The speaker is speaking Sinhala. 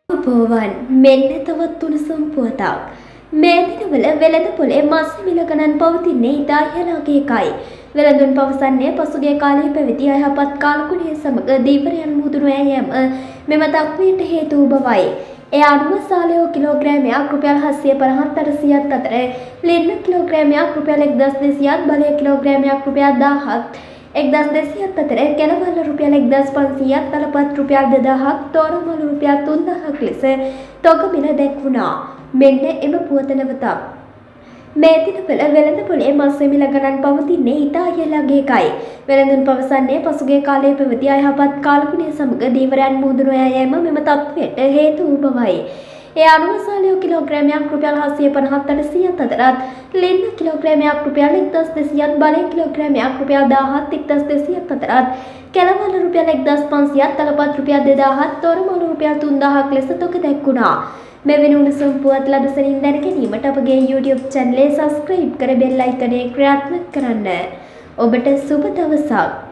පෝවන් මෙන්න තවත් උණුසුම් පුවතක්. මේ දිනවල වෙළඳ පොලේ මස් මිල ගණන් පවතින්නේ ඉතා ඉහළ අගයකයි. වෙළඳුන් පවසන්නේ පසුගිය කාලයේ පැවති අයහපත් කාලගුණය සමග දීවරයන් මුදුන යෑම මෙම තත්ත්වයට හේතු වූ බවයි. ඒ අනුව සාලයෝ කිලෝග්‍රෑමයක් රුපියල් 750ත් අතර ලින්න කිලෝග්‍රෑමයක් රුපියල් 1200ත් බලය කිලෝග්‍රෑමයක් රුපියල් 1000ත් 1200ත් අතර කෙළවල්ල රුපියල් 1500ත් තලපත් රුපියල් 2000ක් තෝරමලු රුපියල් 3000ක් ලෙස තොග මිල දැක්වුණා. මෙන්න එම පුවත නැවතත්. මේ දිනවල වෙළඳ පොලේ මස් මිල ගණන් පවතින්නේ ඉතා ඉහළ අගයකයි. වෙළඳුන් පවසන්නේ පසුගිය කාලයේ පැවති අයහපත් කාලගුණය සමග දීවරයන් මුහුදුන යෑම මෙම තත්ත්වයට හේතු වූ බවයි. ඒ අනුව සාලයෝ කිලෝග්‍රෑමයක් රුපියල් 750ත් අතරත් ලින්න කිලෝග්‍රෑමයක් රුපියල් 1200ත් බලය කිලෝග්‍රෑමයක් රුපියල් 1000ත් 1200ත් අතරත් කෙළවල්ල රුපියල් 1500ත් තලපත් රුපියල් 2000ත් තොරමලු රුපියල් 3000ක් ලෙස තොග දැක්වුණා. මෙවැනි උණුසුම් පුවත් ලදසනින් දැන ගැනීමට අපගේ YouTube channel එක subscribe කර bell icon එක ක්‍රියාත්මක කරන්න. ඔබට සුබ දවසක්.